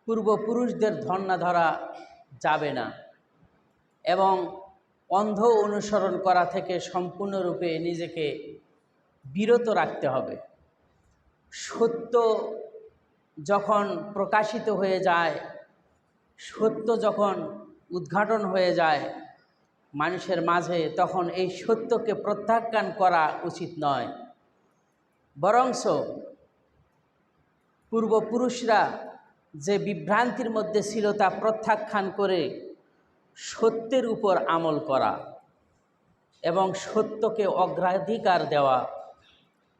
পূর্বপুরুষদের ধর্ণা ধরা যাবে না এবং অন্ধ অনুসরণ করা থেকে সম্পূর্ণরূপে নিজেকে বিরত রাখতে হবে। সত্য যখন প্রকাশিত হয়ে যায়, সত্য যখন উদ্ঘাটন হয়ে যায় মানুষের মাঝে, তখন এই সত্যকে প্রত্যাখ্যান করা উচিত নয়। বরংস পূর্বপুরুষরা যে বিভ্রান্তির মধ্যে ছিল তা প্রত্যাখ্যান করে সত্যের উপর আমল করা এবং সত্যকে অগ্রাধিকার দেওয়া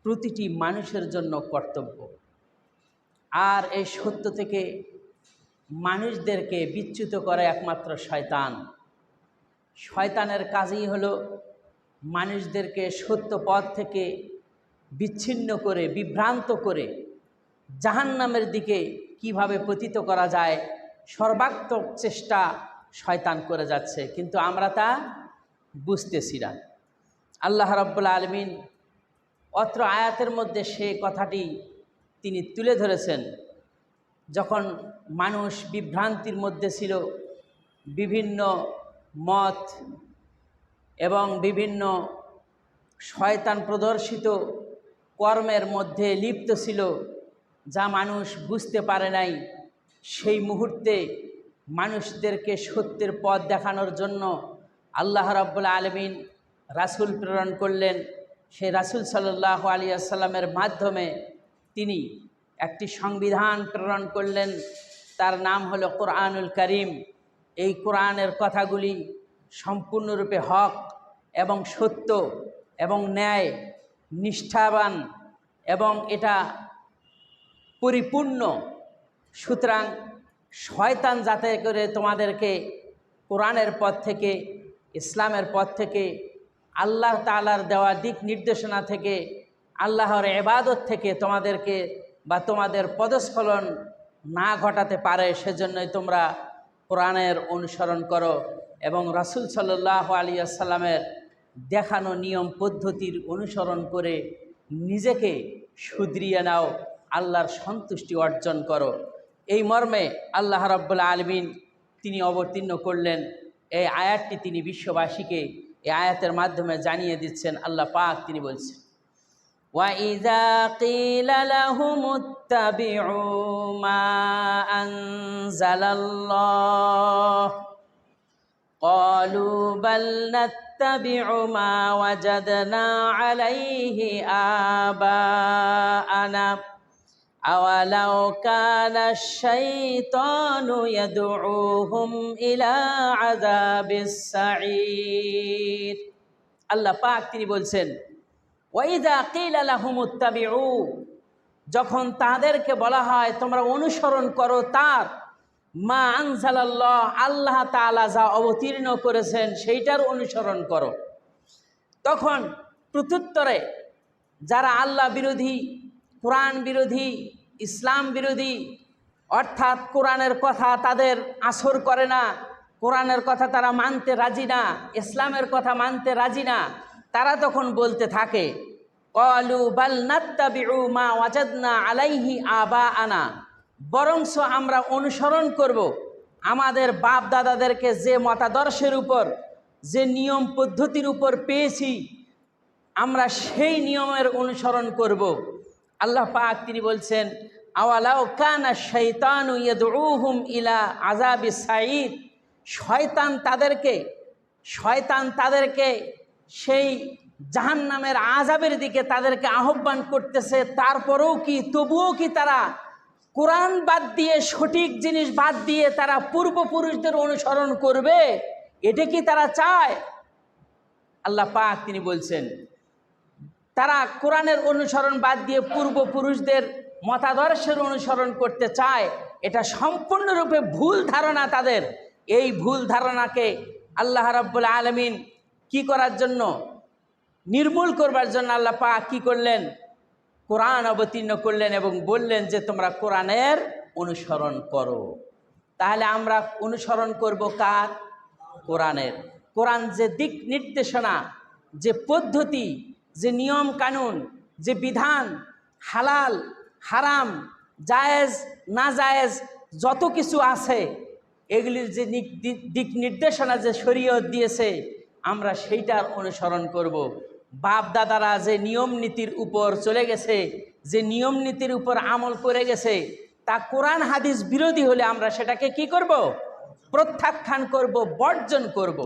প্রতিটি মানুষের জন্য কর্তব্য। আর এই সত্য থেকে মানুষদেরকে বিচ্যুত করে একমাত্র শয়তান। শয়তানের কাজই হলো মানুষদেরকে সত্য পথ থেকে বিচ্ছিন্ন করে, বিভ্রান্ত করে জাহান্নামের দিকে কিভাবে পতিত করা যায় সর্বাত্মক চেষ্টা শয়তান করে যাচ্ছে, কিন্তু আমরা তা বুঝতেছি না। আল্লাহ রাব্বুল আলামিন অত্র আয়াতের মধ্যে সে কথাটি তিনি তুলে ধরেছেন। যখন মানুষ বিভ্রান্তির মধ্যে ছিল, বিভিন্ন মত এবং বিভিন্ন শয়তান প্রদর্শিত কর্মের মধ্যে লিপ্ত ছিল, যা মানুষ বুঝতে পারে নাই, সেই মুহূর্তে মানুষদেরকে সত্যের পথ দেখানোর জন্য আল্লাহ রাব্বুল আলামিন রাসূল প্রেরণ করলেন। সেই রাসূল সাল্লাল্লাহু আলাইহি ওয়াসাল্লামের মাধ্যমে তিনি একটি সংবিধান প্রেরণ করলেন, তার নাম হলো কোরআনুল কারীম। এই কোরআনের কথাগুলি সম্পূর্ণরূপে হক এবং সত্য এবং ন্যায় নিষ্ঠাবান এবং এটা পরিপূর্ণ। সুতরাং শয়তান যাতে করে তোমাদেরকে কোরআনের পথ থেকে, ইসলামের পথ থেকে, আল্লাহ তাআলার দেওয়া দিক নির্দেশনা থেকে, আল্লাহর ইবাদত থেকে তোমাদেরকে বা তোমাদের পদস্খলন না ঘটাতে পারে, সেজন্যই তোমরা কোরআনের অনুসরণ করো এবং রাসূল সাল্লাল্লাহু আলাইহি ওয়াসাল্লামের দেখানো নিয়ম পদ্ধতির অনুসরণ করে নিজেকে শুধরিয়ে নাও, আল্লাহর সন্তুষ্টি অর্জন করো। এই মর্মে আল্লাহ রাব্বুল আলামিন তিনি অবতীর্ণ করলেন এই আয়াতটি। তিনি বিশ্ববাসীকে এই আয়াতের মাধ্যমে জানিয়ে দিচ্ছেন। আল্লাহ পাক তিনি বলছেন, وَإِذَا قِيلَ لَهُمُ اتَّبِعُوا مَا أَنزَلَ اللَّهُ قَالُوا بَلْ نَتَّبِعُ مَا وَجَدْنَا عَلَيْهِ آبَاءَنَا أَوَلَوْ كَانَ الشَّيْطَانُ يَدْعُوهُمْ إِلَى عَذَابِ السَّعِيرِ। আল্লাহ পাক তিনি বলছেন, ওয়াইদা কিলা লাহুম ইত্তাবিউ, যখন তাদেরকে বলা হয় তোমরা অনুসরণ করো তার, মা আনজালাল্লাহ, আল্লাহ তাআলা যা অবতীর্ণ করেছেন সেইটার অনুসরণ করো, তখন প্রত্যুত্তরে যারা আল্লাহ বিরোধী, কোরআন বিরোধী, ইসলাম বিরোধী, অর্থাৎ কোরআনের কথা তাদের আসর করে না, কোরআনের কথা তারা মানতে রাজি না, ইসলামের কথা মানতে রাজি না, তারা তখন বলতে থাকে, ক্বালু বাল নাত্তাবিউ মা ওয়াজাদনা আলাইহি আবাআনা, বরংস আমরা অনুসরণ করব আমাদের বাপ দাদাদেরকে যে মতাদর্শের উপর, যে নিয়ম পদ্ধতির উপর পেয়েছি, আমরা সেই নিয়মের অনুসরণ করব। আল্লাহ পাক তিনি বলছেন, আওয়ালাউ কানা শাইতানু ইয়াদউহুম ইলা আযাবিস সাঈর, শয়তান তাদেরকে সেই জাহান্নামের আযাবের দিকে তাদেরকে আহ্বান করতেছে, তারপরেও কি, তবুও কি তারা কোরআন বাদ দিয়ে, সঠিক জিনিস বাদ দিয়ে তারা পূর্বপুরুষদের অনুসরণ করবে? এটা কি তারা চায়? আল্লাহ পাক তিনি বলছেন, তারা কোরআনের অনুসরণ বাদ দিয়ে পূর্বপুরুষদের মতাদর্শের অনুসরণ করতে চায়। এটা সম্পূর্ণরূপে ভুল ধারণা তাদের। এই ভুল ধারণাকে আল্লাহ রাব্বুল আলামিন কি করার জন্য, নির্মূল করবার জন্য আল্লাহ পাক কি করলেন, কোরআন অবতীর্ণ করলেন এবং বললেন যে তোমরা কোরআনের অনুসরণ করো। তাহলে আমরা অনুসরণ করব কার? কোরআনের। কোরআন যে দিক নির্দেশনা, যে পদ্ধতি, যে নিয়ম কানুন, যে বিধান, হালাল হারাম, জায়েজ না জায়েজ, যত কিছু আছে এগুলির যে দিক নির্দেশনা যে শরীয়ত দিয়েছে আমরা সেইটার অনুসরণ করব। বাপ দাদারা যে নিয়ম নীতির উপর চলে গেছে, যে নিয়ম নীতির উপর আমল করে গেছে, তা কোরআন হাদিস বিরোধী হলে আমরা সেটাকে কি করব? প্রত্যাখ্যান করব, বর্জন করব।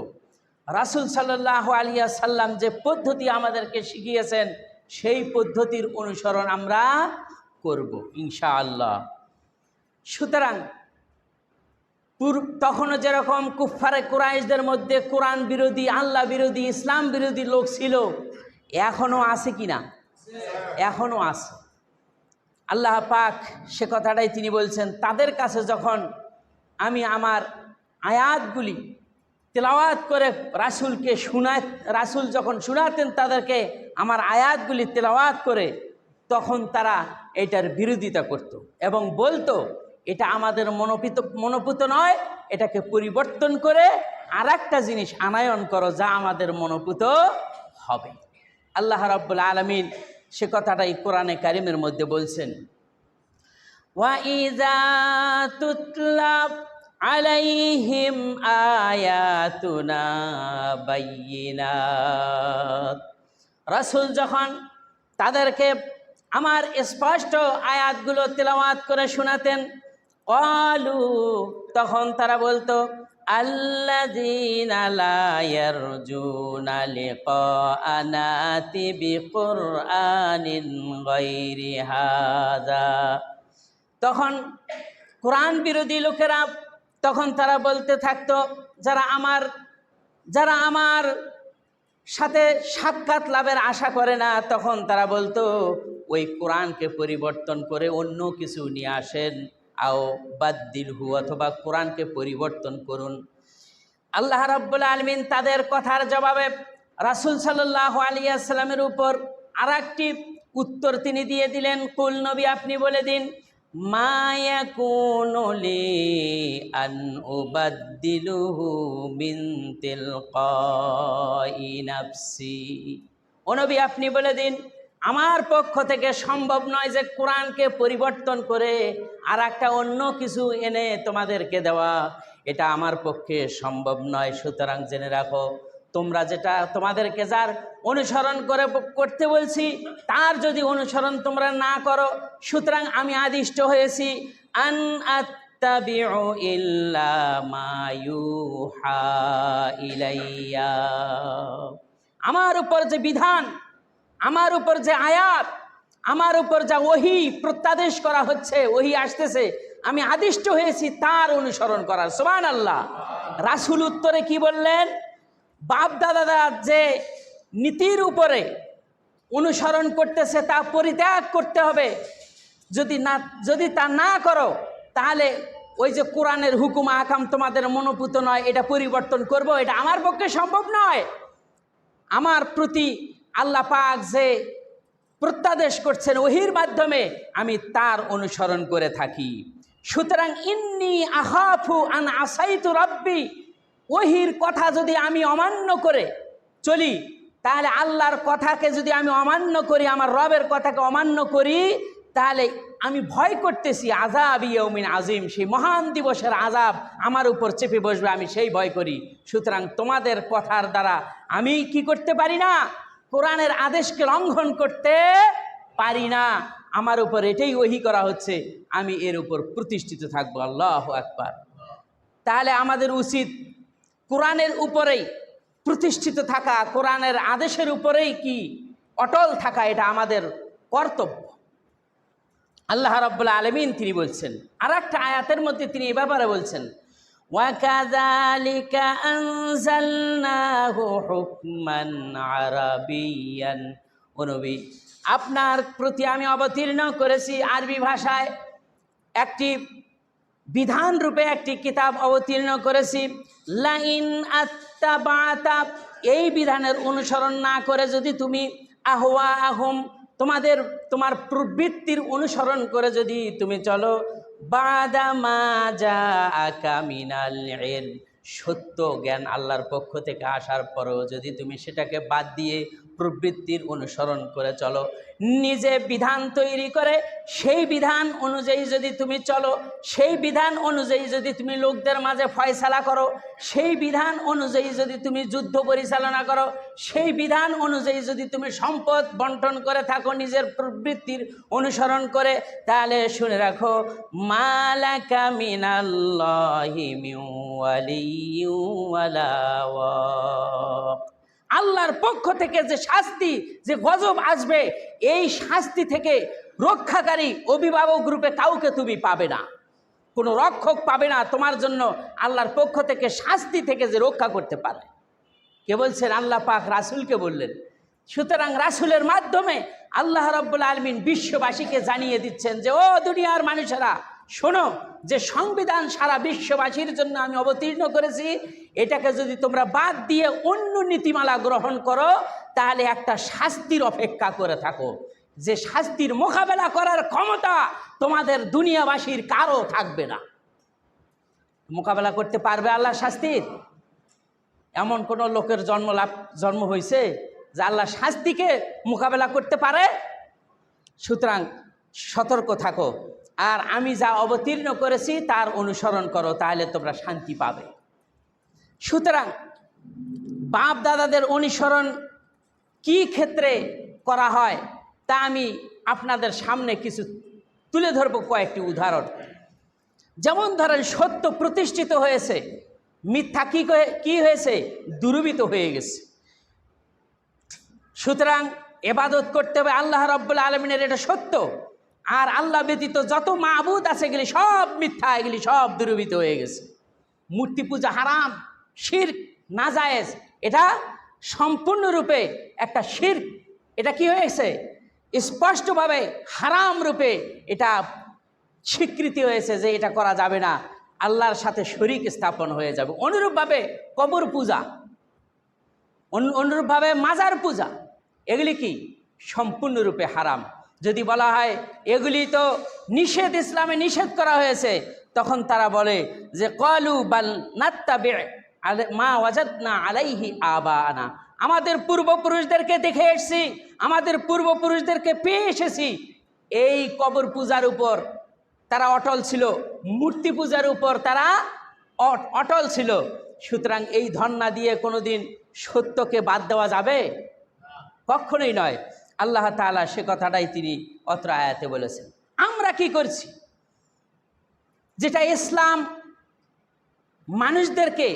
রাসূল সাল্লাল্লাহু আলাইহি ওয়াসাল্লাম যে পদ্ধতি আমাদেরকে শিখিয়েছেন সেই পদ্ধতির অনুসরণ আমরা করব ইনশাআল্লাহ। সুতরাং তখনও যেরকম কুফফারে কুরাইশদের মধ্যে কোরআন বিরোধী, আল্লাহ বিরোধী, ইসলাম বিরোধী লোক ছিল, এখনও আছে কি না? এখনও আছে। আল্লাহ পাক সে কথাটাই তিনি বলছেন, তাদের কাছে যখন আমি আমার আয়াতগুলি তেলাওয়াত করে রাসূল যখন শোনাতেন তাদেরকে আমার আয়াতগুলি তেলাওয়াত করে, তখন তারা এটার বিরোধিতা করত এবং বলতো এটা আমাদের মনোপুত নয়, এটাকে পরিবর্তন করে আর একটা জিনিস আনায়ন করো যা আমাদের মনোপুত হবে। আল্লাহ রাব্বুল আলামিন সে কথাটাই কোরআনে কারিমের মধ্যে বলছেন, ওয়াইযা তুতলা আলাইহিম আয়াতুনা বাইয়িনাত। রাসূল যখন তাদেরকে আমার স্পষ্ট আয়াতগুলো তেলাওয়াত করে শোনাতেন, ক্বালু, তখন তারা বলতো, আল্লাযীনা লা ইয়ারজুনা লিকাআনা আতি বিকুরআনিন গায়রি হাযা। তখন কোরআন বিরোধী লোকেরা তখন তারা বলতে থাকতো, যারা আমার সাথে সাক্ষাৎ লাভের আশা করে না, তখন তারা বলতো ওই কোরআনকে পরিবর্তন করে অন্য কিছু নিয়ে আসেন, আও বাদদিলহু, অথবা কোরআনকে পরিবর্তন করুন। আল্লাহ রাব্বুল আলামিন তাদের কথার জবাবে রাসূল সাল্লাল্লাহু আলাইহি ওয়াসাল্লামের উপর আরেকটি উত্তর তিনি দিয়ে দিলেন, কুল, নবী আপনি বলে দিন, মা ইয়াকুনু লি আন উবাদদিলুহু মিন তিলকাই নাফসি। ও নবী আপনি বলে দিন, আমার পক্ষ থেকে সম্ভব নয় যে কোরআনকে পরিবর্তন করে আর একটা অন্য কিছু এনে তোমাদেরকে দেওয়া, এটা আমার পক্ষে সম্ভব নয়। সুতরাং জেনে রাখো, তোমরা যেটা তোমাদেরকে যার অনুসরণ করতে বলছি তার যদি অনুসরণ তোমরা না করো, সুতরাং আমি আদিষ্ট হয়েছি আন আত্তাবিউ ইল্লা মা ইউহা ইলাইয়া। আমার উপর যে বিধান, আমার উপর যে আয়াত, আমার উপর যা ওহী প্রত্যাদেশ করা হচ্ছে, ওহী আসতেছে, আমি আদিষ্ট হয়েছি তার অনুসরণ করার। সুবহানাল্লাহ। রাসূল উত্তরে কি বললেন? বাপ দাদারা যে নীতির উপরে অনুসরণ করতেছে তা পরিত্যাগ করতে হবে। যদি তা না করো তাহলে ওই যে কোরআনের হুকুম আকাম তোমাদের মনোপুত নয়, এটা পরিবর্তন করব, এটা আমার পক্ষে সম্ভব নয়। আমার প্রতি আল্লাহ পাক যে প্রত্যাদেশ করছেন ওহীর মাধ্যমে, আমি তার অনুসরণ করে থাকি। সুতরাং ইন্নী আখাফু আন আসাইতু রাব্বি, ওহীর কথা যদি আমি অমান্য করে চলি, তাহলে আল্লাহর কথাকে যদি আমি অমান্য করি, আমার রবের কথাকে অমান্য করি, তাহলে আমি ভয় করতেছি আযাব ইয়াউমিন আযীম, সেই মহান দিবসের আযাব আমার উপর চেপে বসবে, আমি সেই ভয় করি। সুতরাং তোমাদের কথার দ্বারা আমি কি করতে পারি না? কোরআনের আদেশকে লঙ্ঘন করতে পারি না। আমার উপর এটাই ওহী করা হচ্ছে, আমি এর উপর প্রতিষ্ঠিত থাকবো। আল্লাহু আকবার। তাহলে আমাদের উচিত কোরআনের উপরেই প্রতিষ্ঠিত থাকা, কোরআনের আদেশের উপরেই কি অটল থাকা, এটা আমাদের কর্তব্য। আল্লাহ রাব্বুল আলামিন তিনি বলছেন আর একটা আয়াতের মধ্যে, তিনি এই ব্যাপারে বলছেন, ওয়াকাযালিকা আনজালনাহু হুকমান আরাবিয়ান। ও নবী, আপনার প্রতি আমি অবতীর্ণ করেছি আরবি ভাষায় একটি বিধান রূপে একটি কিতাব অবতীর্ণ করেছি। লাইন আত্তাবাতা, এই বিধানের অনুসরণ না করে যদি তুমি আহওয়া আহম, তোমার প্রবৃত্তির অনুসরণ করে যদি তুমি চলো, বাদা মা জাআকা মিনাল ইলম, সত্য জ্ঞান আল্লাহর পক্ষ থেকে আসার পরেও যদি তুমি সেটাকে বাদ দিয়ে প্রবৃত্তির অনুসরণ করে চলো, নিজে বিধান তৈরি করে সেই বিধান অনুযায়ী যদি তুমি চলো, সেই বিধান অনুযায়ী যদি তুমি লোকদের মাঝে ফয়সালা করো, সেই বিধান অনুযায়ী যদি তুমি যুদ্ধ পরিচালনা করো, সেই বিধান অনুযায়ী যদি তুমি সম্পদ বন্টন করে থাকো নিজের প্রবৃত্তির অনুসরণ করে, তাহলে শুনে রাখো, মালাকা মিনাল্লাহি মিন ওয়ালিয়্যিন ওয়ালা ওয়াক। আল্লাহর পক্ষ থেকে যে শাস্তি, যে গজব আসবে, এই শাস্তি থেকে রক্ষাকারী অভিভাবক রূপে কাউকে তুমি পাবে না, কোনো রক্ষক পাবে না তোমার জন্য আল্লাহর পক্ষ থেকে শাস্তি থেকে যে রক্ষা করতে পারে। কে বলছেন? আল্লাহ পাক রাসূলকে বললেন। সুতরাং রাসূলের মাধ্যমে আল্লাহ রাব্বুল আলামিন বিশ্ববাসীকে জানিয়ে দিচ্ছেন যে, ও দুনিয়ার মানুষেরা শোনো, যে সংবিধান সারা বিশ্ববাসীর জন্য আমি অবতীর্ণ করেছি, এটাকে যদি তোমরা বাদ দিয়ে অন্য নীতিমালা গ্রহণ করো, তাহলে একটা শাস্তির অপেক্ষা করে থাকো, যে শাস্তির মোকাবেলা করার ক্ষমতা তোমাদের দুনিয়াবাসীর কারো থাকবে না। মোকাবেলা করতে পারবে আল্লাহর শাস্তির? এমন কোন লোকের জন্ম হয়েছে যে আল্লাহ শাস্তিকে মোকাবেলা করতে পারে? সুতরাং সতর্ক থাকো, আর আমি যা অবতীর্ণ করেছি তার অনুসরণ করো, তাহলে তোমরা শান্তি পাবে। সুতরাং বাপ দাদাদের অনুসরণ কি ক্ষেত্রে করা হয় তা আমি আপনাদের সামনে কিছু তুলে ধরব, কয়েকটি উদাহরণ। যেমন ধরেন, সত্য প্রতিষ্ঠিত হয়েছে, মিথ্যা কি হয়েছে? দুর্বৃত্ত হয়ে গেছে। সুতরাং ইবাদত করতে হবে আল্লাহ রাব্বুল আলামিনের, এটা সত্য। আর আল্লাহ ব্যতীত যত মাবুদ আছে এগুলি সব মিথ্যা, এগুলি সব দুর্বৃত্ত হয়ে গেছে। মূর্তি পূজা হারাম, শিরক, নাজায়েজ, এটা সম্পূর্ণরূপে একটা শিরক। এটা কি হয়েছে? স্পষ্টভাবে হারাম রূপে এটা স্বীকৃতি হয়েছে যে এটা করা যাবে না, আল্লাহর সাথে শরীক স্থাপন হয়ে যাবে। অনুরূপভাবে কবর পূজা, অনুরূপভাবে মাজার পূজা, এগুলি কি সম্পূর্ণরূপে হারাম। যদি বলা হয় এগুলি তো নিষেধ, ইসলামে নিষেধ করা হয়েছে, তখন তারা বলে যে ক্বালু বাল নাত্তাবি মা ওয়াজাদনা আলাইহি আবানা, আমাদের পূর্বপুরুষদেরকে দেখে এসেছি, আমাদের পূর্বপুরুষদেরকে পেয়ে এসেছি, এই কবর পূজার উপর তারা অটল ছিল, মূর্তি পূজার উপর তারা অটল ছিল। সুতরাং এই ধন্না দিয়ে কোনোদিন সত্যকে বাদ দেওয়া যাবে? কখনোই নয়। আল্লাহ তাআলা সে কথাটাই তিনি অত্র আয়াতে বলেছেন। আমরা কি করছি? যেটা ইসলাম মানুষদেরকে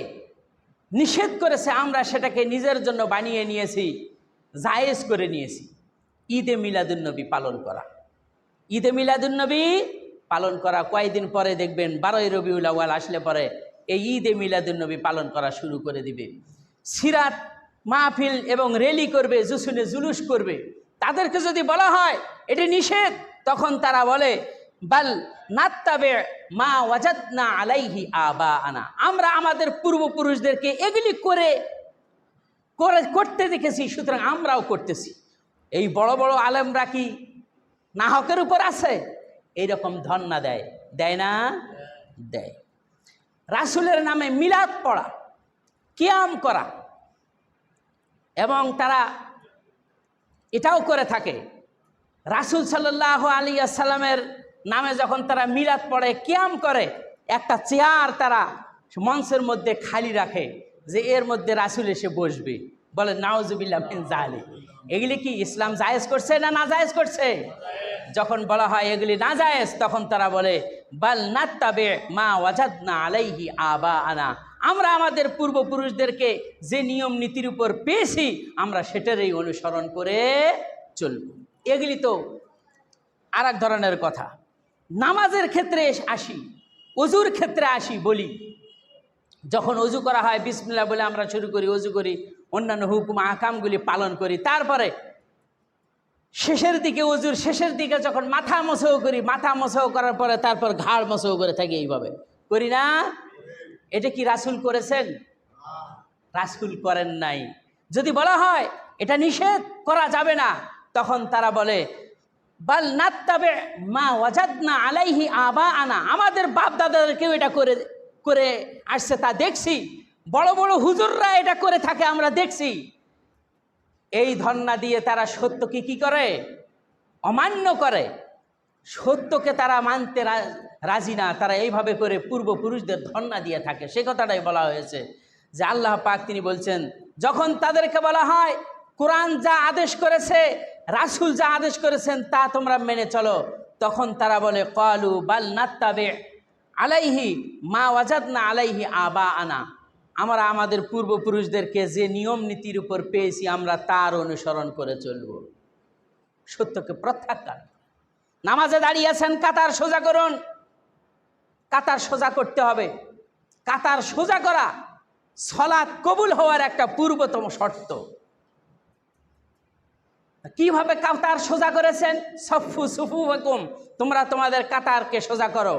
নিষেধ করেছে, আমরা সেটাকে নিজের জন্য বানিয়ে নিয়েছি, জায়েজ করে নিয়েছি। ঈদে মিলাদুন্নবী পালন করা, ঈদে মিলাদুন্নবী পালন করা, কয়েকদিন পরে দেখবেন 12ই রবিউল আউয়াল আসলে পরে এই ঈদে মিলাদুন্নবী পালন করা শুরু করে দিবে। সিরাত মাহফিল এবং র্যালি করবে, জুসুনে জুলুস করবে। তাদেরকে যদি বলা হয় এটি নিষেধ, তখন তারা বলে বাল নাত্তাবে মা ওয়াজাদনা আলাইহি আবাআনা, আমরা আমাদের পূর্বপুরুষদেরকে এগুলি করতে দেখেছি, সুতরাং আমরাও করতেছি। এই বড় বড় আলেমরা কি নাহকের উপর আছে? এইরকম ধন্না দেয়, দেয় না? দেয়। রাসূলের নামে মিলাদ পড়া, কিয়াম করা, এবং তারা এটাও করে থাকে, রাসূল সাল্লাল্লাহু আলাইহি ওয়াসাল্লামের নামে যখন তারা মিলাদ পড়ে, কিয়াম করে, একটা চেয়ার তারা মঞ্চের মধ্যে খালি রাখে যে এর মধ্যে রাসূল এসে বসবে। বলে নাউজুবিল্লাহ মিন যালিক। এগুলি কি ইসলাম জায়েজ করছে না নাজায়েজ করছে? যখন বলা হয় এগুলি নাজায়েজ, তখন তারা বলে বাল নাত্তাবে মা ওয়াজাদনা আলাইহি আবাআনা, আমরা আমাদের পূর্বপুরুষদেরকে যে নিয়ম নীতির উপর পেয়েছি আমরা সেটারই অনুসরণ করে চলব। এগুলি তো আর এক ধরনের কথা। নামাজের ক্ষেত্রে আসি, ওযুর ক্ষেত্রে আসি, বলি যখন ওযু করা হয় বিসমিল্লাহ বলে আমরা শুরু করি, ওযু করি, অন্যান্য হুকুম আহকামগুলি পালন করি, তারপরে শেষের দিকে, ওযুর শেষের দিকে যখন মাথা মোছাও করি, মাথা মোছাও করার পরে তারপর ঘাড় মোছাও করে থাকি, এইভাবে করি না? এটা কি রাসূল করেছেন? রাসূল করেন নাই। যদি বলা হয় এটা নিষেধ করা যাবে না, তখন তারা বলে বাল নাত্তাবে মা ওয়াজাদনা আলাইহি আবাআনা, আমাদের বাপ দাদাদেরকেও এটা করে আসছে, তা দেখছি, বড় বড় হুজুররা এটা করে থাকে, আমরা দেখছি। এই ধন্না দিয়ে তারা সত্যকে কি করে? অমান্য করে, সত্যকে তারা মানতে রাজি না, তারা এইভাবে করে পূর্বপুরুষদের ধন্না দিয়ে থাকে। সে কথাটাই বলা হয়েছে যে আল্লাহ পাক তিনি বলছেন, যখন তাদেরকে বলা হয় কোরআন যা আদেশ করেছে, রাসূল যা আদেশ করেছেন তা তোমরা মেনে চলো, তখন তারা বলে ক্বালু বাল নাত্তাবি আলাইহি মা ওয়াজাদনা আলাইহি আবাআনা, আমরা আমাদের পূর্বপুরুষদেরকে যে নিয়ম নীতির উপর পেয়েছি আমরা তার অনুসরণ করে চলব। সত্যকে প্রত্যাখ্যান। নামাজে দাঁড়িয়ে আছেন, কাতার সোজা করুন। কাতার সোজা করতে হবে। কাতার সোজা করা সালাত কবুল হওয়ার একটা পূর্বতম শর্ত। কিভাবে কাতার সোজা করেছেন? সফু সুফুকুম, তোমরা তোমাদের কাতারকে সোজা করো,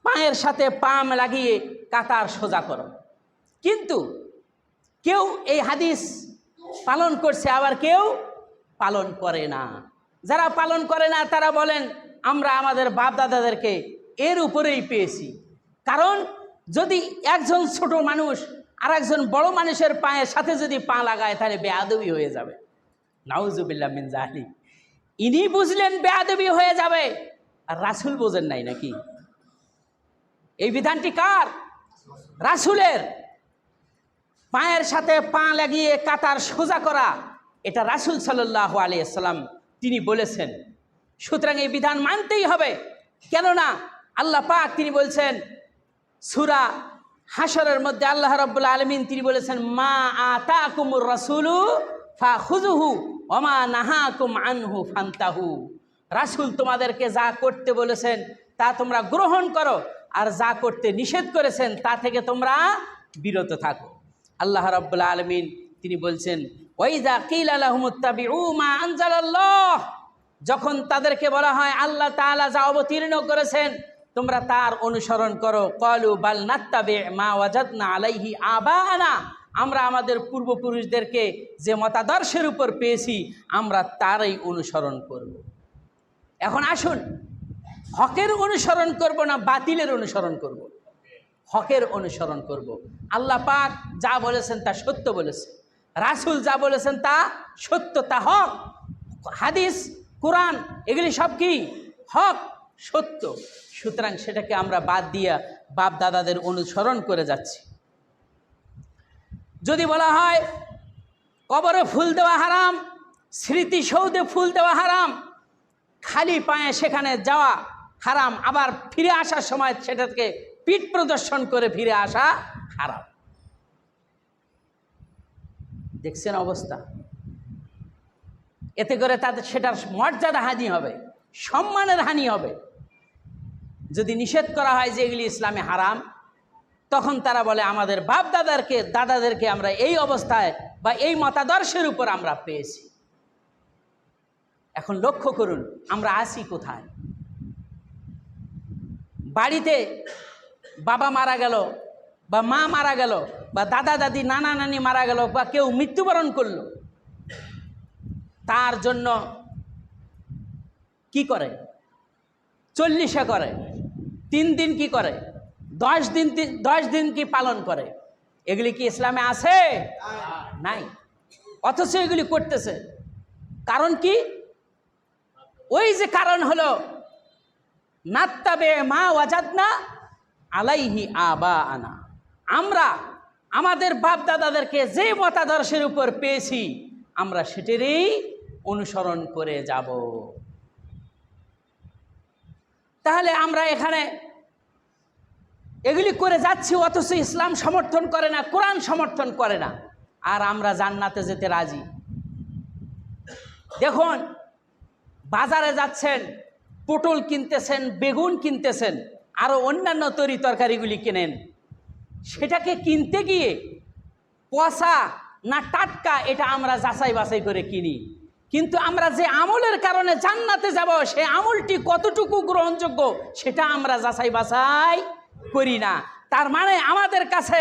পায়ের সাথে পাম লাগিয়ে কাতার সোজা করো। কিন্তু কেউ এই হাদিস পালন করছে, আবার কেউ পালন করে না। যারা পালন করে না তারা বলেন আমরা আমাদের বাপ দাদাদেরকে এর উপরেই পেয়েছি। কারণ যদি একজন ছোট মানুষ আর একজন বড় মানুষের পায়ের সাথে যদি পা লাগায় তাহলে বেয়াদবি হয়ে যাবে। নাউজুবিল্লাহ মিন যালিক। ইনি বুঝলেন বেয়াদবি হয়ে যাবে, আর রাসূল বোঝেন নাই নাকি? এই বিধানটি কার? রাসূলের। পায়ের সাথে পা লাগিয়ে কাতার সোজা করা, এটা রাসূল সাল্লাল্লাহু আলাইহি ওয়াসাল্লাম তিনি বলেছেন। সুতরাং এই বিধান মানতেই হবে। কেননা আল্লাহ পাক তিনি বলছেন সূরা হাশরের মধ্যে, আল্লাহ রাব্বুল আলামিন তিনি বলেছেন মা আতাকুমুর রাসূলু ফাখুযুহু ওয়া মা নাহাকুম আনহু ফান্তাহু। রাসূল তোমাদেরকে যা করতে বলেছেন তা তোমরা গ্রহণ করো, আর যা করতে নিষেধ করেছেন তা থেকে তোমরা বিরত থাকো। আল্লাহ রাব্বুল আলামিন তিনি বলছেন ওয়াইযা কিলা লাহুমুত্তাবিউ মা আনজালাল্লাহ, যখন তাদেরকে বলা হয় আল্লাহ তাআলা যা অবতীর্ণ করেছেন তোমরা তার অনুসরণ করো, ক্বালু বাল নাত্তাবি মা ওয়াজাদনা আলাইহি আবাআনা, আমরা আমাদের পূর্বপুরুষদেরকে যে মতাদর্শের উপর পেয়েছি আমরা তারই অনুসরণ করব। এখন আসুন, হকের অনুসরণ করব না বাতিলের অনুসরণ করব? হকের অনুসরণ করব। আল্লাহ পাক যা বলেছেন তা সত্য বলেছেন, রাসূল যা বলেছেন তা সত্য, তা হক। হাদিস কোরআন এগুলি সব কি? হক, সত্য। সুতরাং সেটাকে আমরা বাদ দিয়া বাপ দাদাদের অনুসরণ করে যাচ্ছি। যদি বলা হয় কবরে ফুল দেওয়া হারাম, স্মৃতিসৌধে ফুল দেওয়া হারাম, খালি পায়ে সেখানে যাওয়া হারাম, আবার ফিরে আসার সময় সেটাকে পিঠ প্রদর্শন করে ফিরে আসা হারাম। দেখছেন অবস্থা? এতে করে তাদের সেটার মর্যাদা হানি হবে, সম্মানের হানি হবে। যদি নিষেধ করা হয় যে এগুলি ইসলামে হারাম, তখন তারা বলে আমাদের বাপ দাদাদেরকে আমরা এই অবস্থায় বা এই মতাদর্শের উপর আমরা পেয়েছি। এখন লক্ষ্য করুন আমরা আছি কোথায়। বাড়িতে বাবা মারা গেল বা মা মারা গেল বা দাদা দাদি নানা নানি মারা গেল বা কেউ মৃত্যুবরণ করলো, তার জন্য কি করে? 40 করে, 3 দিন কি করে, 10 দিন কি পালন করে। এগুলি কি ইসলামে আছে? নাই। অথচ এগুলি করতেছে। কারণ কি? ওই যে কারণ হলো নাত্তাবে মা ওয়াজাদনা আলাইহি আবাআনা, আমরা আমাদের বাপ দাদাদেরকে যে মতাদর্শের উপর পেয়েছি আমরা সেটারই অনুসরণ করে যাব। তাহলে আমরা এখানে এগুলি করে যাচ্ছি, অথচ ইসলাম সমর্থন করে না, কোরআন সমর্থন করে না, আর আমরা জান্নাতে যেতে রাজি। দেখুন, বাজারে যাচ্ছেন, পটল কিনতেছেন, বেগুন কিনতেছেন, আরও অন্যান্য তরকারিগুলি কেনেন, সেটাকে কিনতে গিয়ে পচা না টাটকা এটা আমরা যাচাই বাছাই করে কিনি। কিন্তু আমরা যে আমলের কারণে জান্নাতে যাব সেই আমলটি কতটুকু গ্রহণযোগ্য সেটা আমরা যাচাই বাছাই করি না। তার মানে আমাদের কাছে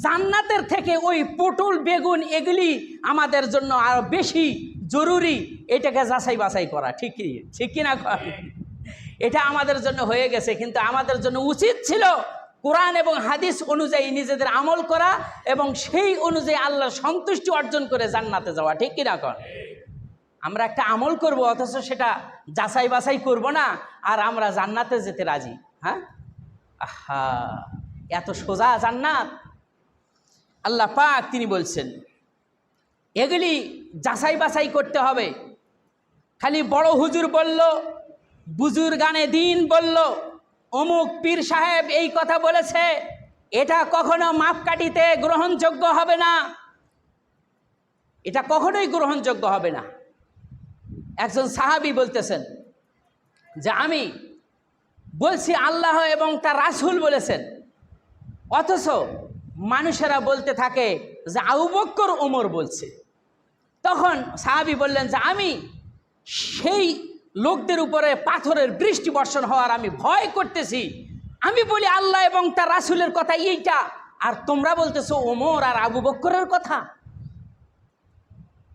জান্নাতের থেকে ওই পটল বেগুন এগুলি আমাদের জন্য আরো বেশি জরুরি, এটাকে যাচাই বাছাই করা। ঠিক কিনা? এটা আমাদের জন্য হয়ে গেছে, কিন্তু আমাদের জন্য উচিত ছিল কোরআন এবং হাদিস অনুযায়ী নিজেদের আমল করা এবং সেই অনুযায়ী আল্লাহর সন্তুষ্টি অর্জন করে জান্নাতে যাওয়া। ঠিক কিনা? আমরা একটা আমল করব অথচ সেটা যাচাই বাছাই করব না, আর আমরা জান্নাতে যেতে রাজি। হ্যাঁ, আহা, এত সোজা জান্নাত। আল্লাহ পাক তিনি বলছেন এগুলি যাচাই বাছাই করতে হবে। খালি বড় হুজুর বলল, বুজুর্গানে দিন বলল, অমুক পীর সাহেব এই কথা বলেছে, এটা কখনো মাপকাঠিতে গ্রহণযোগ্য হবে না, এটা কখনোই গ্রহণযোগ্য হবে না। একজন সাহাবী বলতেছেন যে আমি বলছি আল্লাহ এবং তার রাসূল বলেছেন, অথচ মানুষেরা বলতে থাকে যে আবু বকর ওমর বলছে। তখন সাহাবী বললেন যে আমি সেই লোকদের উপরে পাথরের বৃষ্টি বর্ষণ হওয়ার আমি ভয় করতেছি। আমি বলি আল্লাহ এবং তার রাসূলের কথা এইটা, আর তোমরা বলতেছো ওমর আর আবু বকরের কথা।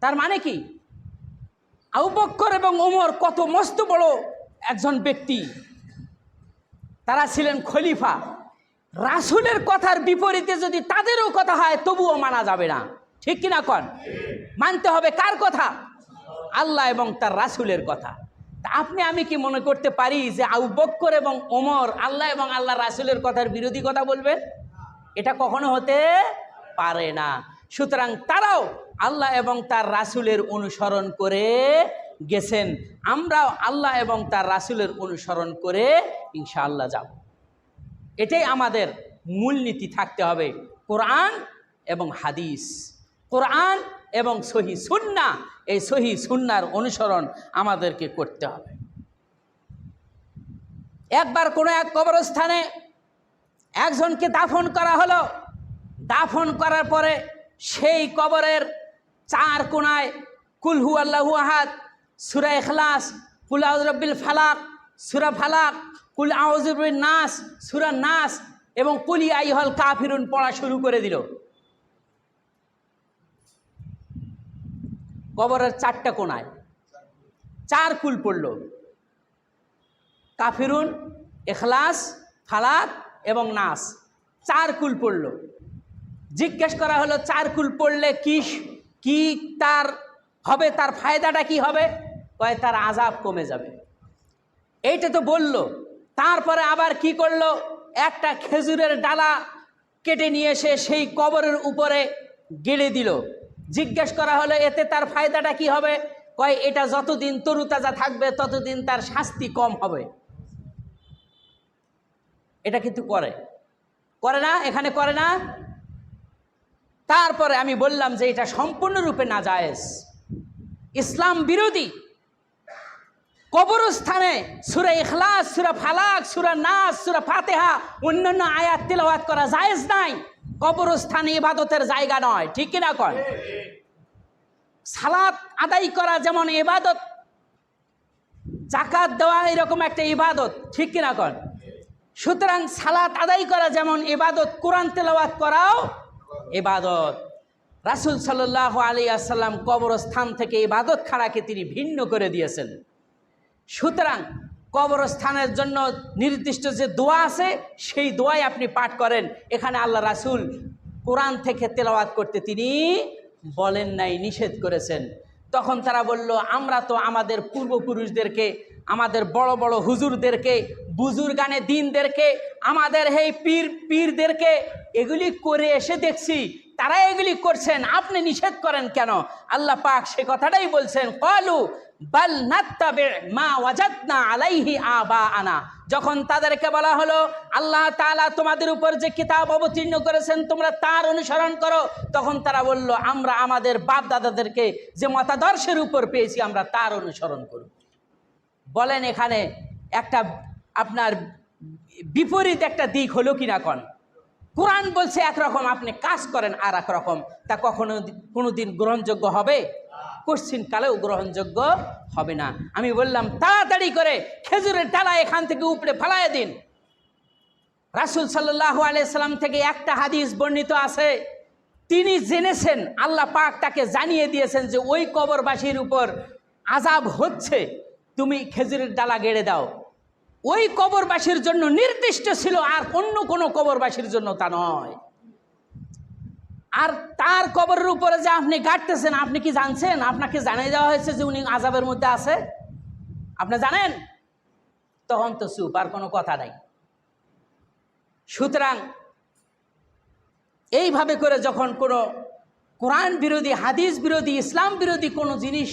তার মানে কি, আবু বকর এবং ওমর কত মস্ত বড় একজন ব্যক্তি, তারা ছিলেন খলিফা। রাসূলের কথার বিপরীতে যদি তাদেরও কথা হয় তবুও মানা যাবে না, ঠিক কিনা কন? মানতে হবে কার কথা? আল্লাহ এবং তার রাসূলের কথা। তা আপনি আমি কি মনে করতে পারি যে আবু বকর এবং ওমর আল্লাহ এবং আল্লাহ রাসূলের কথার বিরোধী কথা বলবেন? এটা কখনো হতে পারে না। সুতরাং তারাও আল্লাহ এবং তার রাসূলের অনুসরণ করে গেছেন, আমরাও আল্লাহ এবং তার রাসূলের অনুসরণ করে ইনশাআল্লাহ যাব। এটাই আমাদের মূলনীতি থাকতে হবে, কোরআন এবং হাদিস, কোরআন এবং সহি সুন্নাহ। এই সহি সুন্নাহর অনুসরণ আমাদেরকে করতে হবে। একবার কোনো এক কবরস্থানে একজনকে দাফন করা হলো। দাফন করার পরে সেই কবরের চার কোণায় কুল হুয়াল্লাহু আহাদ, সূরা ইখলাস, কুল আউযু বিরাব্বিল ফালাক, সূরা ফালাক, কুল আউযু বিন নাস, সূরা নাস এবং কুল ইয়া আইয়ুহাল কাফিরুন পড়া শুরু করে দিল। কবরের চারটা কোণায় চার কুল পড়ল, কাফিরুন, ইখলাস, ফালাক এবং নাস, চার কুল পড়ল। জিজ্ঞেস করা হলো চার কুল পড়লে কি তার হবে, তার ফায়দাটা কি হবে? কয় তার আযাব কমে যাবে। এইটা তো বলল। তারপরে আবার কি করলো, একটা খেজুরের ডালা কেটে নিয়ে এসে সেই কবরের উপরে গেড়ে দিল। জিজ্ঞেস করা হলো এতে তার ফায়দাটা কি হবে? কয় এটা যতদিন তরুতাজা থাকবে ততদিন তার শাস্তি কম হবে। এটা কিন্তু করে না, এখানে করে না। তারপরে আমি বললাম যে এটা সম্পূর্ণরূপে নাজায়েজ, ইসলাম বিরোধী। কবরস্থানে সূরা ইখলাস, সূরা ফালাক, সূরা নাস, সূরা ফাতিহা অন্যান্য আয়াত তেলাওয়াত করা জায়েজ নাই। কবরস্থান ইবাদতের জায়গা নয়, ঠিক কিনা কয়? সালাত আদায় করা যেমন ইবাদত, যাকাত দেওয়া এরকম একটা ইবাদত, ঠিক কিনা কয়? সুতরাং সালাত আদায় করা যেমন ইবাদত, কোরআন তেলাওয়াত করাও ইবাদত। রাসূল সাল্লাল্লাহু আলাইহি ওয়াসাল্লাম কবরস্থান থেকে ইবাদত খানাকে তিনি ভিন্ন করে দিয়েছেন। সুতরাং কবরস্থানের জন্য নির্দিষ্ট যে দোয়া আছে সেই দোয়াই আপনি পাঠ করেন। এখানে আল্লাহ রাসূল কোরআন থেকে তেলাওয়াত করতে তিনি বলেন নাই, নিষেধ করেছেন। তখন তারা বলল আমরা তো আমাদের পূর্বপুরুষদেরকে, আমাদের বড় বড় হুজুরদেরকে, বুজুর্গানে দিনদেরকে, আমাদের এই পীরদেরকে এগুলি করে এসে দেখছি, তারা এগুলি করছেন, আপনি নিষেধ করেন কেন? আল্লাহ পাক সে কথাটাই বলছেন, ক্বালু বাল নাত্তাবি মা ওয়াজাদনা আলাইহি আবাআনা। যখন তাদেরকে বলা হলো আল্লাহ তাআলা তোমাদের উপর যে কিতাব অবতীর্ণ করেছেন তোমরা তার অনুসরণ করো, তখন তারা বলল আমরা আমাদের বাপ দাদাদেরকে যে মতাদর্শের উপর পেয়েছি আমরা তার অনুসরণ করব। বলেন এখানে একটা আপনার বিপরীত একটা দিক হলো কিনা কন? কোরআন বলছে একরকম, আপনি কাজ করেন আর এক রকম, তা কখনো কোনোদিন গ্রহণযোগ্য হবে? কোশ্চিন কালেও গ্রহণযোগ্য হবে না। আমি বললাম তাড়াতাড়ি করে খেজুরের ডালা এখান থেকে উপরে ফালাইয়া দিন। রাসূল সাল্লাল্লাহু আলাইহি সাল্লাম থেকে একটা হাদিস বর্ণিত আছে, তিনি জেনেছেন, আল্লাহ পাক তাকে জানিয়ে দিয়েছেন যে ওই কবরবাসীর উপর আযাব হচ্ছে, তুমি খেজুরের ডালা গেড়ে দাও। ওই কবরবাসীর জন্য নির্দিষ্ট ছিল, আর অন্য কোনো কবরবাসীর জন্য তা নয়। আর তার কবরের উপরে যে আপনি গাঁটতেছেন, আপনি কি জানছেন? আপনাকে জানিয়ে দেওয়া হয়েছে যে উনি আযাবের মধ্যে আছে, আপনি জানেন? তখন তো চুপ, আর কোনো কথা নাই। সুতরাং এইভাবে করে যখন কোনো কোরআন বিরোধী, হাদিস বিরোধী, ইসলাম বিরোধী কোনো জিনিস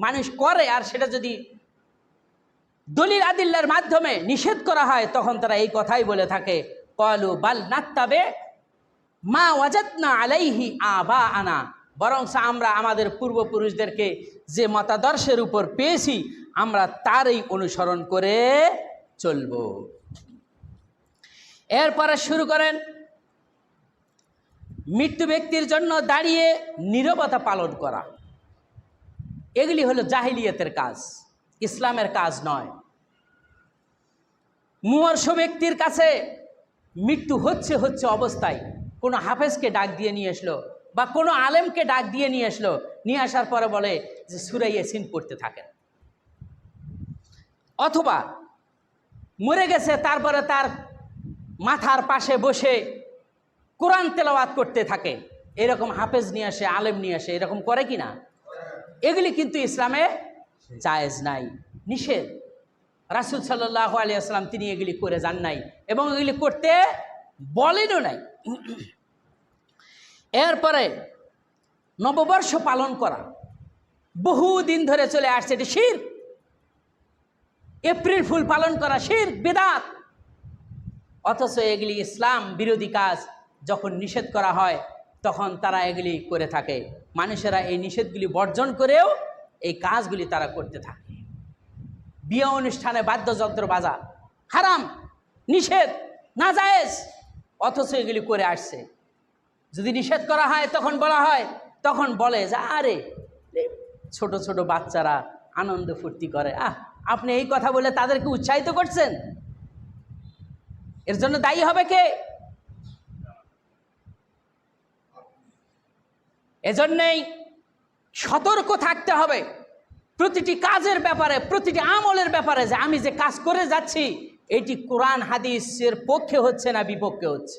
মানুষ করে, আর সেটা যদি দলিল আদিল্লার মাধ্যমে নিষেধ করা হয়, তখন তারা এই কথাই বলে থাকে, ক্বালু বাল নাত্তাবে মা ওয়াজাদনা আলাইহি আবাআনা, বরং আমরা আমাদের পূর্বপুরুষদেরকে যে মতাদর্শের উপর পেয়েছি আমরা তারই অনুসরণ করে চলব। এরপরে শুরু করেন মৃত্যু ব্যক্তির জন্য দাঁড়িয়ে নীরবতা পালন করা। এগুলি হলো জাহিলিয়াতের কাজ, ইসলামের কাজ নয়। মুমূর্ষ ব্যক্তির কাছে মৃত্যু হচ্ছে অবস্থায় কোনো হাফেজকে ডাক দিয়ে নিয়ে আসলো বা কোনো আলেমকে ডাক দিয়ে নিয়ে আসলো, নিয়ে আসার পরে বলে যে সূরা ইয়াসিন পড়তে থাকেন, অথবা মরে গেছে তারপরে তার মাথার পাশে বসে কোরআন তেলাওয়াত করতে থাকে, এরকম হাফেজ নিয়ে আসে, আলেম নিয়ে আসে, এরকম করে কি না? এগুলি কিন্তু ইসলামে জায়েজ নাই, নিষেধ। রাসূল সাল্লাল্লাহু আলাইহি ওয়াসাল্লাম তিনি এগুলি করে যান নাই এবং এগুলি করতে বলেনও নাই। এরপরে নববর্ষ পালন করা বহুদিন ধরে চলে আসছে, এটি শিরক। এপ্রিল ফুল পালন করা শিরক, বিদআত। অথচ এগুলি ইসলাম বিরোধী কাজ, যখন নিষেধ করা হয় তখন তারা এগুলি করে থাকে। মানুষেরা এই নিষেধগুলি বর্জন করেও এই কাজগুলি তারা করতে থাকে। বিয়ে অনুষ্ঠানে বাদ্যযন্ত্র বাজা হারাম, নিষেধ, নাজায়েজ, অথচ এগুলি করে আসছে। যদি নিষেধ করা হয় তখন বলা হয়, তখন বলে যে আরে ছোট ছোট বাচ্চারা আনন্দ ফুর্তি করে, আপনি এই কথা বলে তাদেরকে উৎসাহিত করছেন, এর জন্য দায়ী হবে কে? এজন্যই সতর্ক থাকতে হবে প্রতিটি কাজের ব্যাপারে, প্রতিটি আমলের ব্যাপারে, যে আমি যে কাজ করে যাচ্ছি এটি কোরআন হাদিসের পক্ষে হচ্ছে না বিপক্ষে হচ্ছে,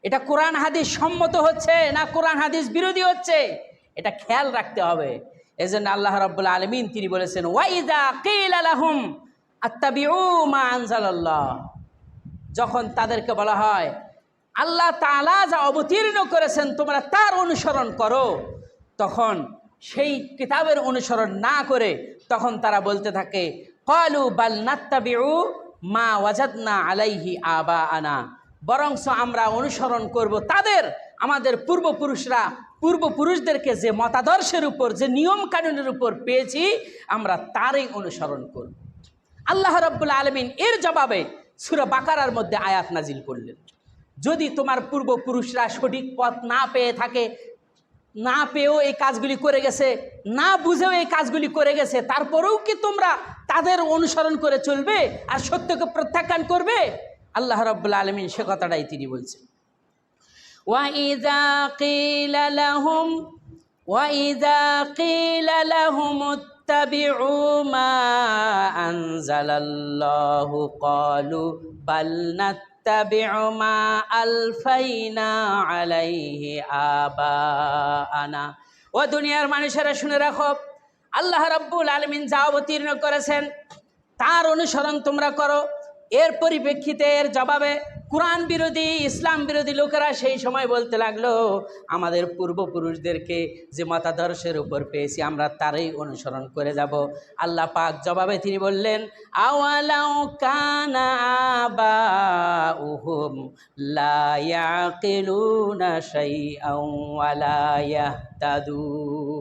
এটা কোরআন হাদিস সম্মত হচ্ছে না কোরআন হাদিস বিরোধী হচ্ছে, এটা খেয়াল রাখতে হবে। এজন্য আল্লাহ রাব্বুল আলামিন তিনি বলেছেন, ওয়াইযা কিলা লাহুম আত্তাবিউ মা আনজালাল্লাহ, যখন তাদেরকে বলা হয় আল্লাহ তাআলা যা অবতীর্ণ করেছেন তোমরা তার অনুসরণ করো, তখন সেই কিতাবের অনুসরণ না করে তখন তারা বলতে থাকে, ক্বালু বাল নাত্তাবিউ মা ওয়াজাদনা আলাইহি আবাআনা, বরংস আমরা অনুসরণ করব তাদের, আমাদের পূর্বপুরুষদেরকে যে মতাদর্শের উপর, যে নিয়ম কানুনের উপর পেয়েছি আমরা তারই অনুসরণ করব। আল্লাহ রাব্বুল আলামিন এর জবাবে সূরা বাকারার মধ্যে আয়াত নাজিল করলেন, যদি তোমার পূর্বপুরুষরা সঠিক পথ না পেয়ে থাকে, না পেয়েও এই কাজগুলি করে গেছে, না বুঝেও এই কাজগুলি করে গেছে, তারপরেও কি তোমরা তাদের অনুসরণ করে চলবে আর সত্যকে প্রত্যাখ্যান করবে? আল্লাহ রাব্বুল আলামিন সে কথাটাই তিনি বলছেন। ওয়াইযা কিলা লাহুম ইত্তাবিউ মা আনজালাল্লাহু ক্বালু বাল নাত্তাবিউ মা আলফাইনা আলাইহি আবাআনা। ও দুনিয়ার মানুষেরা শুনে রাখো, আল্লাহ রাব্বুল আলামিন যা অবতীর্ণ করেছেন তার অনুসরণ তোমরা করো। এর পরিপ্রেক্ষিতে, এর জবাবে কোরআন বিরোধী, ইসলাম বিরোধী লোকেরা সেই সময় বলতে লাগলো, আমাদের পূর্বপুরুষদেরকে যে মতাদর্শের উপর পেয়েছি আমরা তারই অনুসরণ করে যাব। আল্লাহ পাক জবাবে তিনি বললেন, আওয়ালাউ কানা আবাউহুম লা ইয়াকিলুনা শাইআন ওয়া লা ইয়াহতাদুন,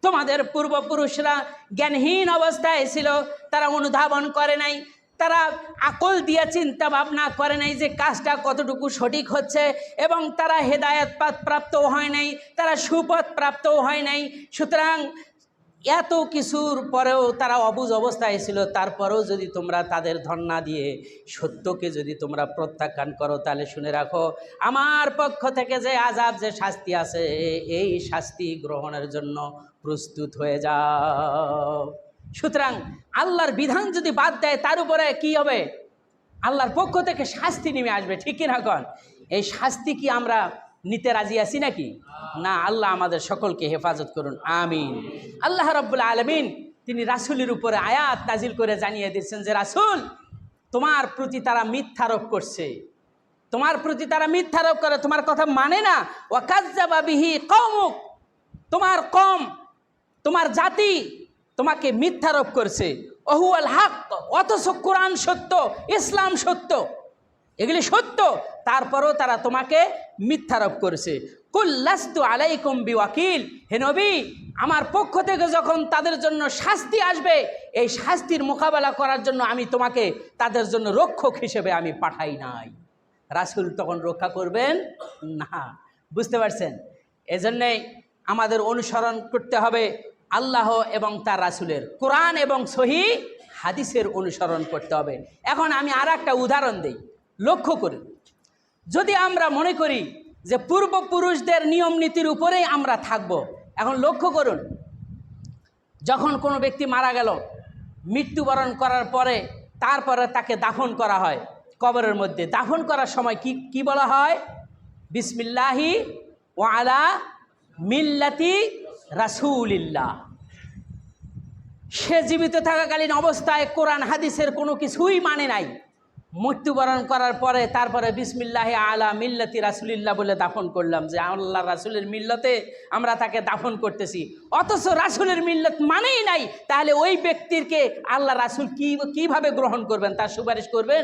তোমাদের পূর্বপুরুষরা জ্ঞানহীন অবস্থায় ছিল, তারা অনুধাবন করে নাই, তারা আকল দিয়ে চিন্তা ভাবনা করে নাই যে কাজটা কতটুকু সঠিক হচ্ছে, এবং তারা হেদায়েত প্রাপ্তও হয় নাই, তারা সুপথ প্রাপ্তও হয় নাই। সুতরাং এত কিছুর পরেও তারা অবুঝ অবস্থায় ছিল, তারপরেও যদি তোমরা তাদের ধন্না দিয়ে সত্যকে যদি তোমরা প্রত্যাখ্যান করো, তাহলে শুনে রাখো আমার পক্ষ থেকে যে আযাব, যে শাস্তি আছে, এই শাস্তি গ্রহণের জন্য প্রস্তুত হয়ে যাও। সুতরাং আল্লাহর বিধান যদি বাদ দেয় তার উপরে কি হবে? আল্লাহর পক্ষ থেকে শাস্তি নেমে আসবে, ঠিক কিনা কন? এই শাস্তি কি আমরা নিতে রাজি আছি নাকি? না। আল্লাহ আমাদের সকলকে হেফাজত করুন, আমিন। আল্লাহ রাব্বুল আলামিন তিনি রাসূলের উপরে আয়াত নাজিল করে জানিয়ে দিচ্ছেন যে রাসূল, তোমার প্রতি তারা মিথ্যারোপ করছে, তোমার প্রতি তারা মিথ্যারোপ করে, তোমার কথা মানে না। ওয়া কাযযাবা বিহি কওমুক, তোমার কওম, তোমার জাতি তোমাকে মিথ্যারোপ করছে। ওহুয়াল হক, অথচ কোরআন সত্য, ইসলাম সত্য, এগুলি সত্য, তারপরও তারা তোমাকে মিথ্যারোপ করেছে। কুল লাস্তু আলাইকুম বিওয়াকিল, হে নবী, আমার পক্ষ থেকে যখন তাদের জন্য শাস্তি আসবে, এই শাস্তির মোকাবেলা করার জন্য আমি তোমাকে তাদের জন্য রক্ষক হিসেবে আমি পাঠাই নাই। রাসূল তখন রক্ষা করবেন না। বুঝতে পারছেন? এজন্যই আমাদের অনুসরণ করতে হবে আল্লাহ এবং তার রাসূলের, কোরআন এবং সহিহ হাদিসের অনুসরণ করতে হবে। এখন আমি আর একটা উদাহরণ দিই, লক্ষ্য করি। যদি আমরা মনে করি যে পূর্বপুরুষদের নিয়ম নীতির উপরেই আমরা থাকব, এখন লক্ষ্য করুন, যখন কোনো ব্যক্তি মারা গেল, মৃত্যুবরণ করার পরে তারপরে তাকে দাফন করা হয় কবরের মধ্যে। দাফন করার সময় কি বলা হয়? বিসমিল্লাহি ওয়া আলা মিল্লাতি রাসূলিল্লাহ। সে জীবিত থাকাকালীন অবস্থায় কোরআন হাদিসের কোনো কিছুই মানে নাই, মৃত্যুবরণ করার পরে তারপরে বিসমিল্লাহি আলা মিল্লাতি রাসূলিল্লাহ বলে দাফন করলাম, যে আল্লাহ রাসূলের মিল্লতে আমরা তাকে দাফন করতেছি, অথচ রাসূলের মিল্লত মানেই নাই। তাহলে ওই ব্যক্তিকে আল্লাহ রাসূল কিভাবে গ্রহণ করবেন, তার সুপারিশ করবেন?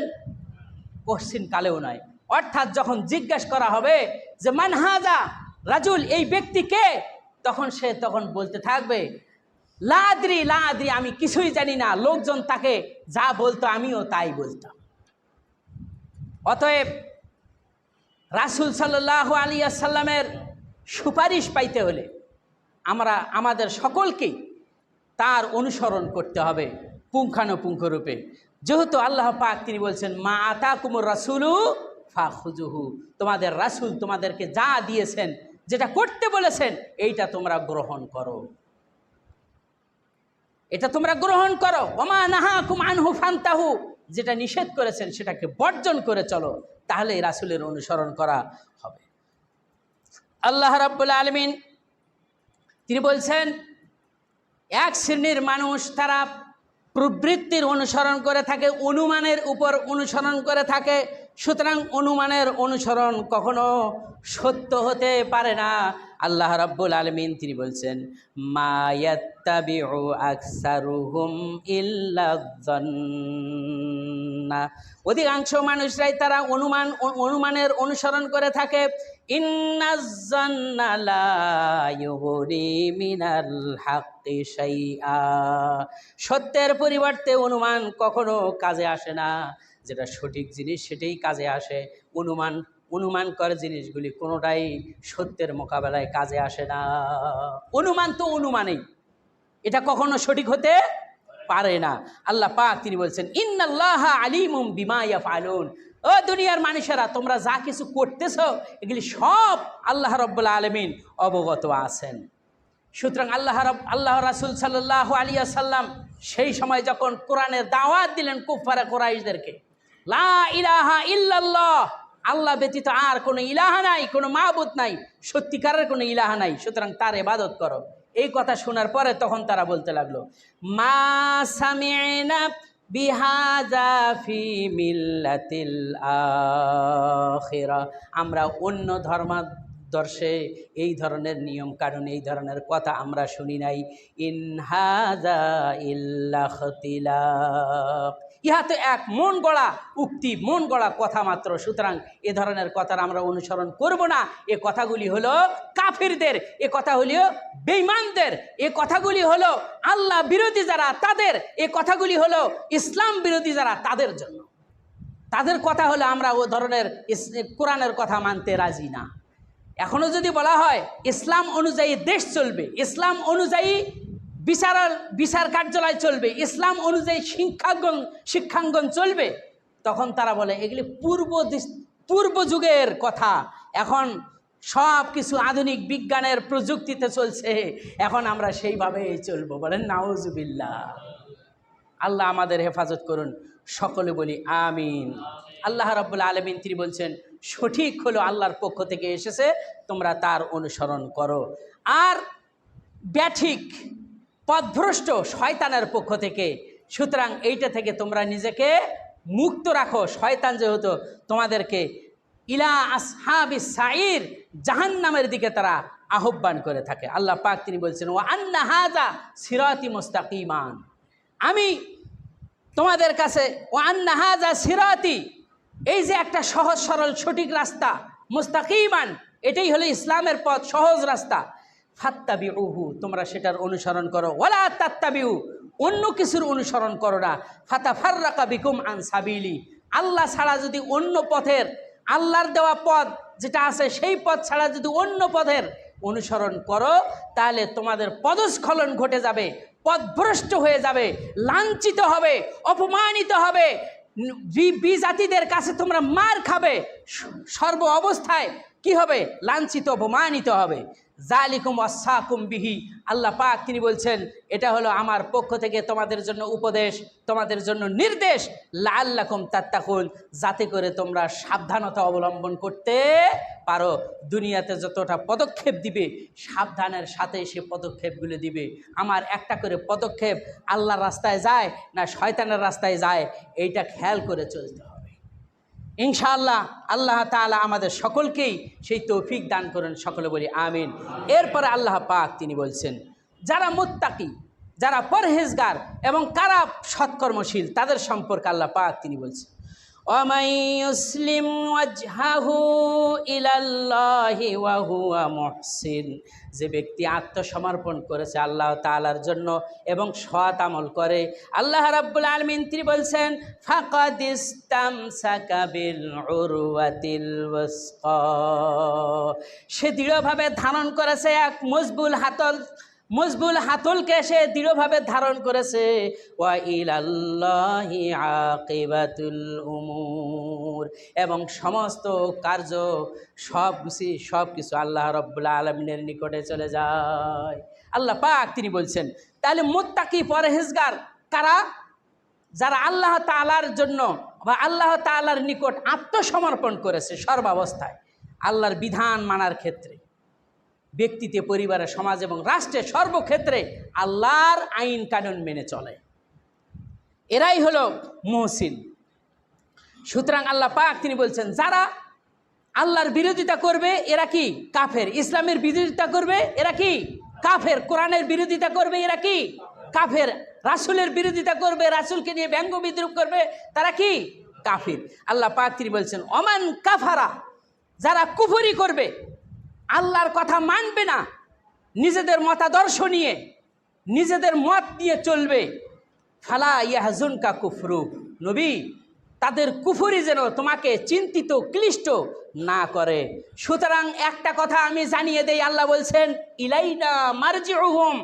কোশ্চিন কালেও নয়। অর্থাৎ যখন জিজ্ঞাসা করা হবে যে মান হাযা রাজুল, এই ব্যক্তি কে, তখন সে বলতে থাকবে লা আদরি লা আদরি, আমি কিছুই জানি না। লোকজন তাকে যা বলতো আমিও তাই বলতাম। অতএব রাসূল সাল্লাল্লাহু আলাইহি ওয়াসাল্লামের সুপারিশ পাইতে হলে আমাদের সকলকেই তার অনুসরণ করতে হবে পুঙ্খানুপুঙ্খ রূপে। যেহেতু আল্লাহ পাক তিনি বলছেন মা আতাকুমুর রাসূলু ফাখুযুহু, তোমাদের রাসূল তোমাদেরকে যা দিয়েছেন, যেটা করতে বলেছেন, এইটা তোমরা গ্রহণ করো, এটা তোমরা গ্রহণ করো। ওমা নাহাকুম আনহু ফান্তাহু, যেটা নিষেধ করেছেন সেটাকে বর্জন করে চলো, তাহলে রাসূলের অনুসরণ করা হবে। আল্লাহ রাব্বুল আলামিন তিনি বলছেন এক শ্রেণীর মানুষ তারা প্রবৃত্তির অনুসরণ করে থাকে, অনুমানের উপর অনুসরণ করে থাকে। সুতরাং অনুমানের অনুসরণ কখনো সত্য হতে পারে না। আল্লাহ রাব্বুল আলামিন তিনি বলছেন মা ইয়াত্তাবিউ আকসারুহুম ইল্লা যান্না, অধিকাংশ মানুষরাই তারা অনুমানের অনুসরণ করে থাকে। ইন্নাজ যান্না লা ইউগনি মিনাল হাক্কি শাইআ, সত্যের পরিবর্তে অনুমান কখনো কাজে আসে না। যেটা সঠিক জিনিস সেটাই কাজে আসে। অনুমান করে জিনিসগুলি কোনোটাই সত্যের মোকাবেলায় কাজে আসে না। অনুমান তো অনুমানেই, এটা কখনো সঠিক হতে পারে না। আল্লাহ পাক তিনি বলছেন ইন্নাল্লাহা আলিমুম বিমা ইয়াফআলুন, ও দুনিয়ার মানুষেরা তোমরা যা কিছু করতেছো এগুলি সব আল্লাহ রাব্বুল আলামিন অবগত আছেন। সুতরাং আল্লাহ রাসূল সাল্লাল্লাহু আলাইহি ওয়াসাল্লাম সেই সময় যখন কোরআনের দাওয়াত দিলেন কুফারে কুরাইশদেরকে, লা ইলাহা ইল্লাল্লাহ, আল্লাহ ব্যতীত আর কোনো ইলাহা নাই, কোনো মাবুদ নাই, সত্যিকারের কোনো ইলাহা নাই, সুতরাং তার ইবাদত করো। এই কথা শোনার পরে তখন তারা বলতে লাগলো মা সামি'না বিহাযা ফি মিল্লাতিল আখিরা, আমরা অন্য ধর্মাদর্শে এই ধরনের নিয়ম কানুন, এই ধরনের কথা আমরা শুনি নাই। ইন হাযা ইল্লা ইখতিলাফ, ইহা তো এক মন গড়া উক্তি, মন গড়া কথা মাত্র। সুতরাং এ ধরনের কথার আমরা অনুসরণ করব না। এ কথাগুলি হলো কাফিরদের, এ কথা হলো বেঈমানদের, এ কথাগুলি হলো আল্লাহ বিরোধী যারা তাদের, এ কথাগুলি হলো ইসলাম বিরোধী যারা তাদের জন্য। তাদের কথা হলো আমরা ও ধরনের কোরআনের কথা মানতে রাজি না। এখনো যদি বলা হয় ইসলাম অনুযায়ী দেশ চলবে, ইসলাম অনুযায়ী বিচার কার্যালয় চলবে, ইসলাম অনুযায়ী শিক্ষাঙ্গন চলবে, তখন তারা বলে এগুলি পূর্ব যুগের কথা, এখন সব কিছু আধুনিক বিজ্ঞানের প্রযুক্তিতে চলছে, এখন আমরা সেইভাবেই চলবো। বলেন নাউজুবিল্লাহ। আল্লাহ আমাদের হেফাজত করুন, সকলে বলি আমিন। আল্লাহ রাব্বুল আলামিন তিনি বলছেন সঠিক হলো আল্লাহর পক্ষ থেকে এসেছে, তোমরা তার অনুসরণ করো। আর ব্যাঠিক পথভ্রষ্ট শয়তানের পক্ষ থেকে, সুতরাং এইটা থেকে তোমরা নিজেকে মুক্ত রাখো। শয়তান যেহেতু তোমাদেরকে ইলা আসহাবিস সাইর, জাহান্নামের দিকে তারা আহ্বান করে থাকে। আল্লাহ পাক তিনি বলছেন ওয়া আন্না হাযা সিরাতি মুস্তাকিমান, আমি তোমাদের কাছে ওয়া আন্না হাযা সিরাতি, এই যে একটা সহজ সরল সঠিক রাস্তা, মুস্তাকিমান, এটাই হলো ইসলামের পথ, সহজ রাস্তা। ফাত্তাবিউহু, তোমরা সেটার অনুসরণ করো। ওয়ালা তাত্তাবিউ, অন্য কিছুর অনুসরণ করো না। ফাতাফাররাকা বিকুম আন সাবিলি, আল্লাহ ছাড়া যদি অন্য পথের, আল্লাহর দেওয়া পথ যেটা আছে সেই পথ ছাড়া যদি অন্য পথের অনুসরণ করো, তাহলে তোমাদের পদস্খলন ঘটে যাবে, পথভ্রষ্ট হয়ে যাবে, লাঞ্ছিত হবে, অপমানিত হবে, বিজাতিদের কাছে তোমরা মার খাবে, সর্ব অবস্থায় কি হবে? লাঞ্ছিত অপমানিত হবে। জালিকুম ওয়াসাকুম বিহি, আল্লাহ পাক তিনি বলছেন এটা হলো আমার পক্ষ থেকে তোমাদের জন্য উপদেশ, তোমাদের জন্য নির্দেশ, লাআল্লাকুম তাত্তাকুন, যাতে করে তোমরা সাবধানতা অবলম্বন করতে পারো। দুনিয়াতে যতটা পদক্ষেপ দিবে সাবধানের সাথে সে পদক্ষেপগুলো দিবে। আমার একটা করে পদক্ষেপ আল্লাহর রাস্তায় যায় না শয়তানের রাস্তায় যায়, এইটা খেয়াল করে চলতে হবে। ইনশাআল্লাহ আল্লাহ তাআলা আমাদের সকলকেই সেই তৌফিক দান করেন, সকলে বলি আমিন। এরপরে আল্লাহ পাক তিনি বলছেন যারা মুত্তাকি, যারা পরহেজগার এবং কারা সৎকর্মশীল তাদের সম্পর্কে আল্লাহ পাক তিনি বলছেন ওয়ামান ইউসলিম ওয়াজহাহু ইলাল্লাহি ওয়া হুয়া মুহসিন, যে ব্যক্তি আত্মসমর্পণ করেছে আল্লাহ তাআলার জন্য এবং সৎ আমল করে, আল্লাহ রাব্বুল আলামিন তিনি বলছেন ফাকাদ ইসতামসাকা বিল উরওয়াতিল ওয়াসকা, সে দৃঢ়ভাবে ধারণ করেছে এক মজবুল হাতলকে সে দৃঢ়ভাবে ধারণ করেছে। ওয়া ইলাল্লাহি আকিবাতুল উমুর, এবং সমস্ত কার্য সব কিছু আল্লাহ রাব্বুল আলামিনের নিকটে চলে যায়। আল্লাহ পাক তিনি বলছেন তাহলে মুত্তাকি পরহেজগার কারা? যারা আল্লাহ তাআলার জন্য বা আল্লাহ তাআলার নিকট আত্মসমর্পণ করেছে সর্বাবস্থায়, আল্লাহর বিধান মানার ক্ষেত্রে, ব্যক্তিতে, পরিবারে, সমাজ এবং রাষ্ট্রে সর্বক্ষেত্রে আল্লাহর আইন কানুন মেনে চলে, এরাই হলো মুহসিন। সুতরাং আল্লাহ পাক তিনি বলছেন যারা আল্লাহর বিরোধিতা করবে এরা কি? কাফের। ইসলামের বিরোধিতা করবে এরা কি? কাফের। কোরআনের বিরোধিতা করবে এরা কি? কাফের। রাসূলের বিরোধিতা করবে, রাসূলকে নিয়ে ব্যঙ্গ বিদ্রূপ করবে, তারা কি? কাফির। আল্লাহ পাক তিনি বলছেন ওমান কাফারা, যারা কুফরি করবে, আল্লাহর কথা মানবে না, নিজেদের মতাদর্শ নিয়ে, নিজেদের মত নিয়ে চলবে, ফালা ইয়াহজুনকা কুফরু, নবী তাদের কুফরি যেন তোমাকে চিন্তিত ক্লিষ্ট না করে। সুতরাং একটা কথা আমি জানিয়ে দেই, আল্লাহ বলছেন ইলাইনা মারজিউহুম,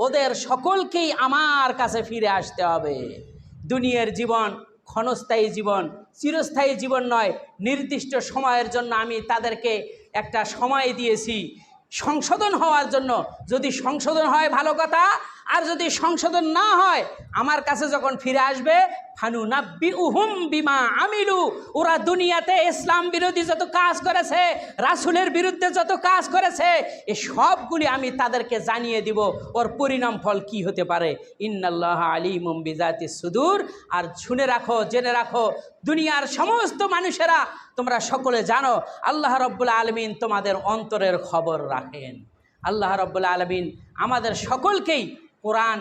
ওদের সকলকেই আমার কাছে ফিরে আসতে হবে। দুনিয়ার জীবন ক্ষণস্থায়ী জীবন, চিরস্থায়ী জীবন নয়। নির্দিষ্ট সময়ের জন্য আমি তাদেরকে একটা সময় দিয়েছি সংশোধন হওয়ার জন্য। যদি সংশোধন হয় ভালো কথা, আর যদি সংশোধন না হয় আমার কাছে যখন ফিরে আসবে ফানুনাব্বিউহুম বিমা আমিলু, ওরা দুনিয়াতে ইসলাম বিরোধী যত কাজ করেছে, রাসূলের বিরুদ্ধে যত কাজ করেছে, এই সবগুলি আমি তাদেরকে জানিয়ে দিব ওর পরিণাম ফল কি হতে পারে। ইন্নাল্লাহা আলিমুম বিজাতিস সুদূর, আর শুনে রাখো, জেনে রাখো দুনিয়ার সমস্ত মানুষেরা, তোমরা সকলে জানো আল্লাহ রাব্বুল আলামিন তোমাদের অন্তরের খবর রাখেন। আল্লাহ রাব্বুল আলামিন আমাদের সকলকেই কোরআন